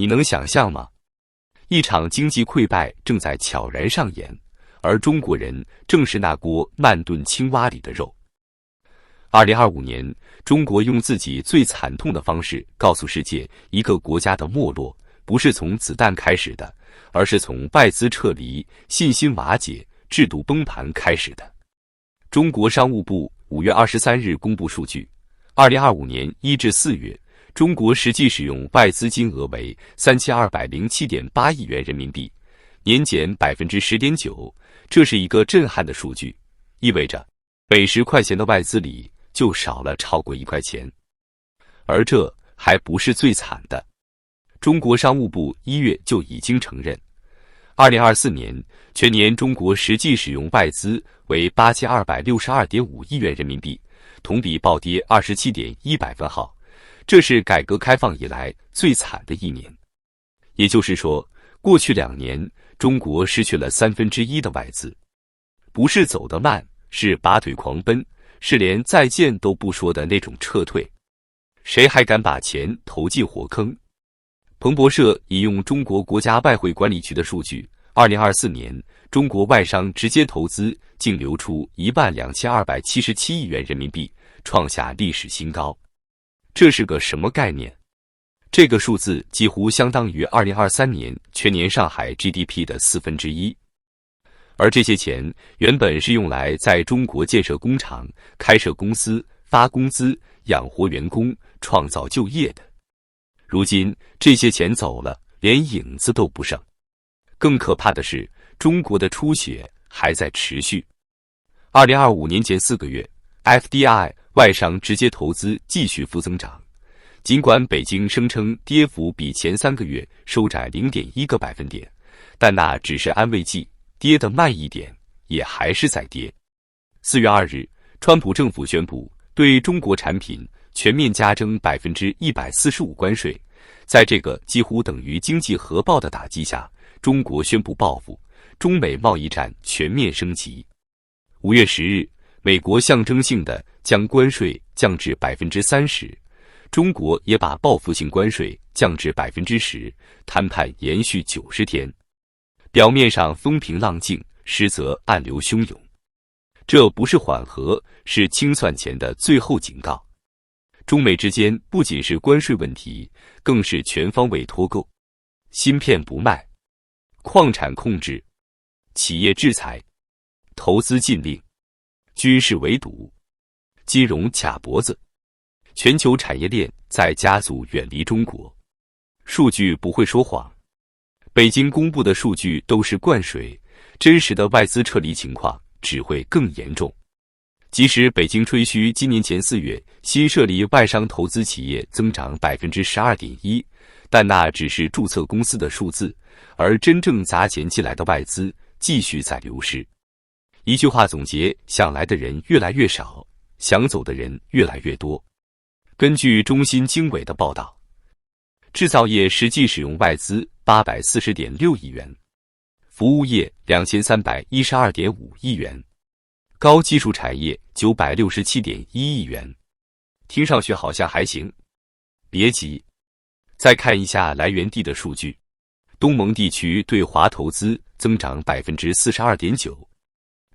你能想象吗？一场经济溃败正在悄然上演，而中国人正是那锅慢炖青蛙里的肉。2025年，中国用自己最惨痛的方式告诉世界，一个国家的没落不是从子弹开始的，而是从外资撤离、信心瓦解、制度崩盘开始的。中国商务部5月23日公布数据，2025年1至4月，中国实际使用外资金额为3207.8亿元人民币，年减10.9%，这是一个震撼的数据，意味着每10块钱的外资里就少了超过1块钱。而这还不是最惨的，中国商务部1月就已经承认，2024年全年中国实际使用外资为8262.5亿元人民币，同比暴跌27.1%，这是改革开放以来最惨的一年。也就是说，过去2年，中国失去了1/3的外资，不是走得慢，是拔腿狂奔，是连再见都不说的那种撤退。谁还敢把钱投进火坑？彭博社引用中国国家外汇管理局的数据，2024年中国外商直接投资净流出12277亿元人民币，创下历史新高。这是个什么概念？这个数字几乎相当于2023年全年上海 GDP 的1/4。而这些钱原本是用来在中国建设工厂、开设公司、发工资、养活员工、创造就业的。如今这些钱走了，连影子都不剩。更可怕的是，中国的出血还在持续。2025年前4个月 ，FDI 外商直接投资继续负增长，尽管北京声称跌幅比前3个月收窄0.1个百分点，但那只是安慰剂，跌得慢一点，也还是在跌。4月2日，川普政府宣布对中国产品全面加征145%关税，在这个几乎等于经济核爆的打击下，中国宣布报复，中美贸易战全面升级。5月10日，美国象征性的将关税降至30%，中国也把报复性关税降至10%，谈判延续90天。表面上风平浪静，实则暗流汹涌。这不是缓和，是清算前的最后警告。中美之间不仅是关税问题，更是全方位脱钩，芯片不卖，矿产控制，企业制裁，投资禁令，军事围堵，金融卡脖子，全球产业链在加速远离中国。数据不会说谎，北京公布的数据都是灌水，真实的外资撤离情况只会更严重。即使北京吹嘘今年前4月新设立外商投资企业增长12.1%，但那只是注册公司的数字，而真正砸钱进来的外资继续在流失。一句话总结，想来的人越来越少，想走的人越来越多。根据中新经纬的报道，制造业实际使用外资840.6亿元，服务业2312.5亿元，高技术产业967.1亿元。听上去好像还行。别急，再看一下来源地的数据，东盟地区对华投资增长42.9%，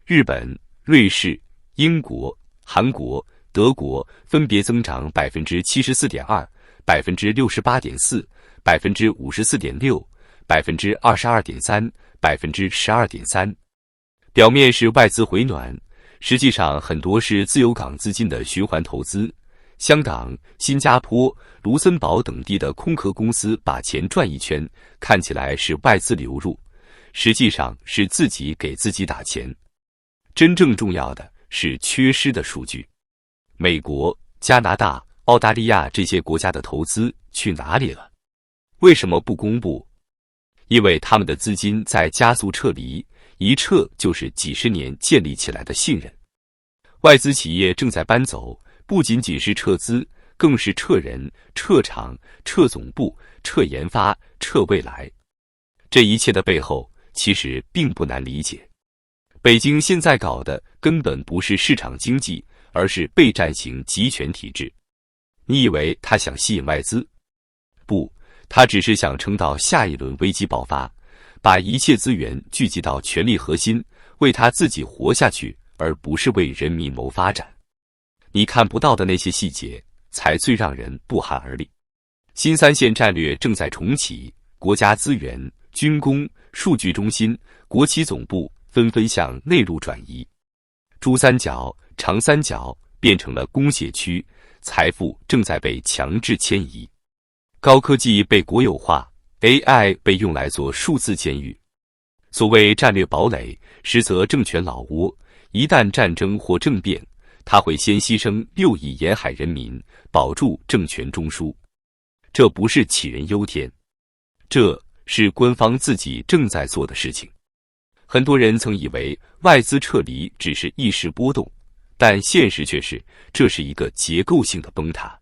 日本、瑞士、英国、韩国、德国分别增长74.2%、68.4%、54.6%、22.3%、12.3%。表面是外资回暖，实际上很多是自由港资金的循环投资。香港、新加坡、卢森堡等地的空壳公司把钱转一圈，看起来是外资流入，实际上是自己给自己打钱。真正重要的是缺失的数据。美国、加拿大、澳大利亚这些国家的投资去哪里了？为什么不公布？因为他们的资金在加速撤离，一撤就是几十年建立起来的信任。外资企业正在搬走，不仅仅是撤资，更是撤人、撤厂、撤总部、撤研发、撤未来。这一切的背后其实并不难理解。北京现在搞的根本不是市场经济，而是备战型集权体制。你以为他想吸引外资？不，他只是想撑到下一轮危机爆发，把一切资源聚集到权力核心，为他自己活下去，而不是为人民谋发展。你看不到的那些细节，才最让人不寒而栗。新三线战略正在重启，国家资源、军工、数据中心、国企总部纷纷向内陆转移，珠三角、长三角变成了工业区，财富正在被强制迁移。高科技被国有化 ，AI 被用来做数字监狱。所谓战略堡垒，实则政权老窝。一旦战争或政变，他会先牺牲6亿沿海人民，保住政权中枢。这不是杞人忧天，这是官方自己正在做的事情。很多人曾以为外资撤离只是一时波动，但现实却是，这是一个结构性的崩塌。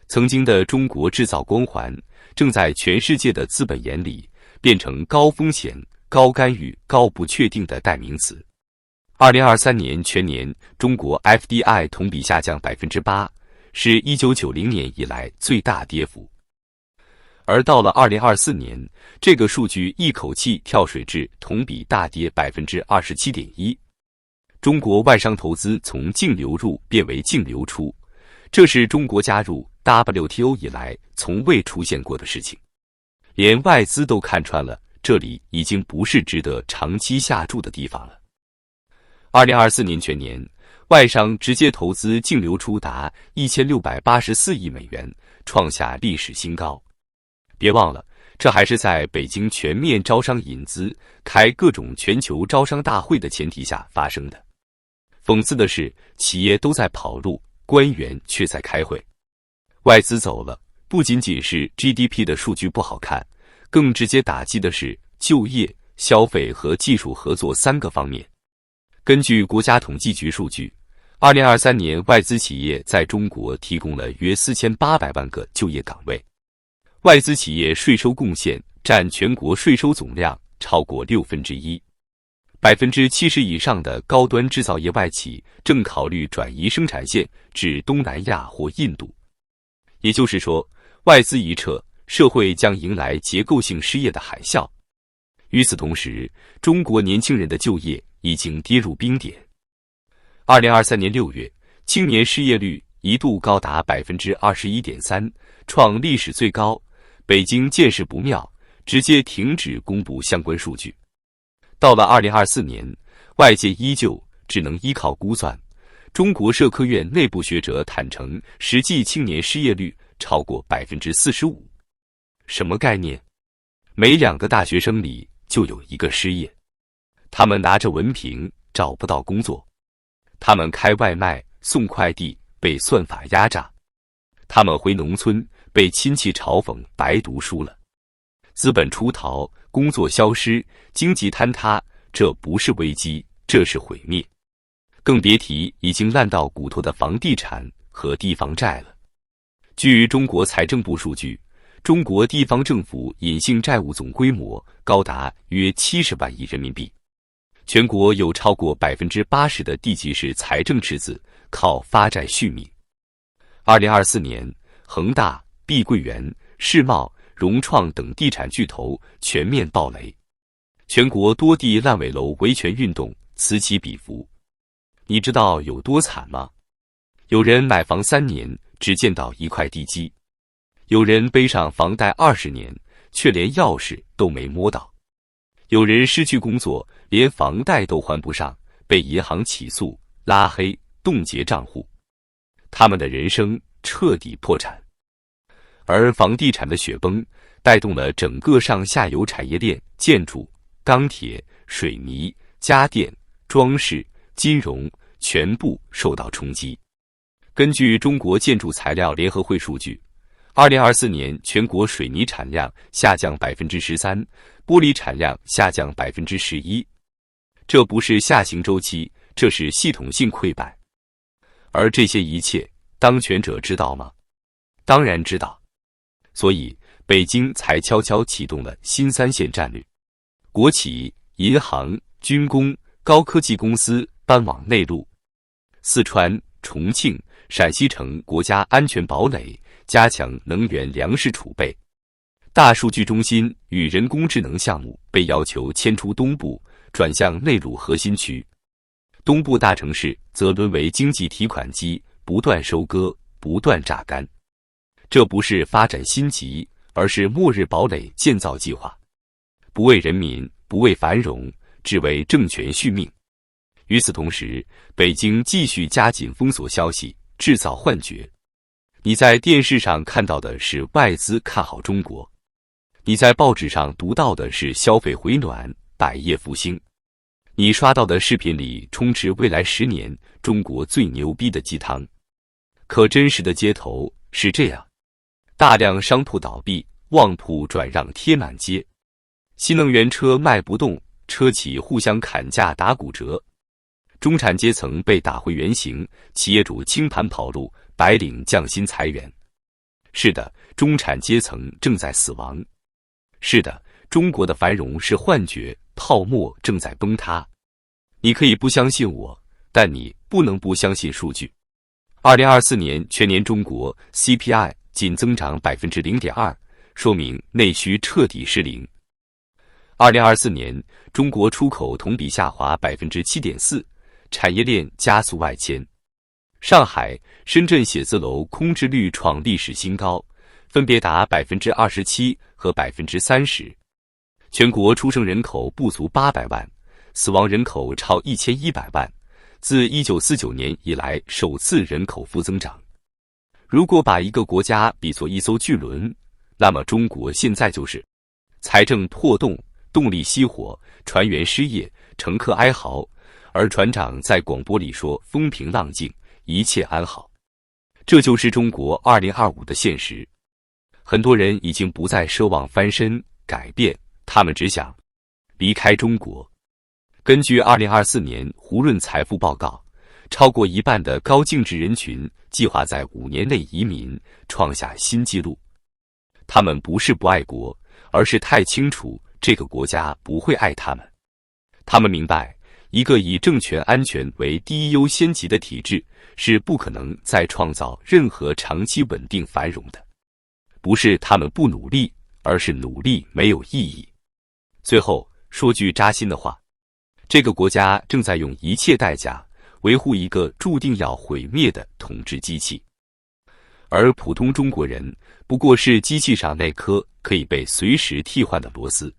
曾经的中国制造光环，正在全世界的资本眼里变成高风险、高干预、高不确定的代名词。2023年全年中国 FDI 同比下降 8%， 是1990年以来最大跌幅。而到了2024年，这个数据一口气跳水至同比大跌 27.1%。中国外商投资从净流入变为净流出，这是中国加入 WTO 以来从未出现过的事情。连外资都看穿了，这里已经不是值得长期下注的地方了。2024年全年，外商直接投资净流出达1684亿美元，创下历史新高。别忘了，这还是在北京全面招商引资、开各种全球招商大会的前提下发生的。讽刺的是，企业都在跑路，官员却在开会。外资走了，不仅仅是 GDP 的数据不好看，更直接打击的是就业、消费和技术合作3个方面。根据国家统计局数据，2023年外资企业在中国提供了约4800万个就业岗位。外资企业税收贡献占全国税收总量超过1/7%，70%以上的高端制造业外企正考虑转移生产线至东南亚或印度。也就是说，外资一撤，社会将迎来结构性失业的海啸。与此同时，中国年轻人的就业已经跌入冰点。2023年6月，青年失业率一度高达 21.3%， 创历史最高。北京见势不妙，直接停止公布相关数据。到了2024年，外界依旧只能依靠估算。中国社科院内部学者坦诚，实际青年失业率超过 45%。什么概念？每2个大学生里就有1个失业。他们拿着文凭找不到工作，他们开外卖送快递被算法压榨，他们回农村被亲戚嘲讽白读书了。资本出逃，工作消失，经济坍塌，这不是危机，这是毁灭。更别提已经烂到骨头的房地产和地方债了。据中国财政部数据，中国地方政府隐性债务总规模高达约70万亿人民币。全国有超过 80% 的地级市财政赤字，靠发债续命。2024年，恒大、碧桂园、世茂、融创等地产巨头全面暴雷，全国多地烂尾楼维权运动此起彼伏。你知道有多惨吗？有人买房3年只见到1块地基，有人背上房贷20年，却连钥匙都没摸到。有人失去工作，连房贷都还不上，被银行起诉、拉黑、冻结账户，他们的人生彻底破产。而房地产的雪崩带动了整个上下游产业链，建筑、钢铁、水泥、家电、装饰、金融全部受到冲击。根据中国建筑材料联合会数据，2024年全国水泥产量下降 13%， 玻璃产量下降 11%。这不是下行周期，这是系统性溃败。而这些一切，当权者知道吗？当然知道。所以，北京才悄悄启动了新3线战略，国企、银行、军工、高科技公司搬往内陆，四川、重庆、陕西成国家安全堡垒，加强能源粮食储备。大数据中心与人工智能项目被要求迁出东部，转向内陆核心区。东部大城市则沦为经济提款机，不断收割，不断榨干。这不是发展心急，而是末日堡垒建造计划，不为人民，不为繁荣，只为政权续命。与此同时，北京继续加紧封锁消息，制造幻觉。你在电视上看到的是外资看好中国，你在报纸上读到的是消费回暖、百业复兴，你刷到的视频里充斥未来10年中国最牛逼的鸡汤。可真实的街头是这样：大量商铺倒闭，旺铺转让贴满街，新能源车卖不动，车企互相砍价打骨折，中产阶层被打回原形，企业主清盘跑路，白领降薪裁员。是的，中产阶层正在死亡。是的，中国的繁荣是幻觉，泡沫正在崩塌。你可以不相信我，但你不能不相信数据。2024年全年中国 CPI 仅增长 0.2%， 说明内需彻底失灵。2024年中国出口同比下滑 7.4%， 产业链加速外迁。上海、深圳写字楼空置率创历史新高，分别达 27% 和 30%。全国出生人口不足800万，死亡人口超1100万，自1949年以来首次人口负增长。如果把一个国家比作一艘巨轮，那么中国现在就是财政破洞，动力熄火，船员失业，乘客哀嚎，而船长在广播里说风平浪静，一切安好。这就是中国2025的现实。很多人已经不再奢望翻身改变，他们只想离开中国。根据2024年胡润财富报告，超过一半的高净值人群计划在5年内移民，创下新纪录。他们不是不爱国，而是太清楚这个国家不会爱他们。他们明白，一个以政权安全为第一优先级的体制是不可能再创造任何长期稳定繁荣的。不是他们不努力，而是努力没有意义。最后说句扎心的话，这个国家正在用一切代价维护一个注定要毁灭的统治机器，而普通中国人不过是机器上那颗可以被随时替换的螺丝。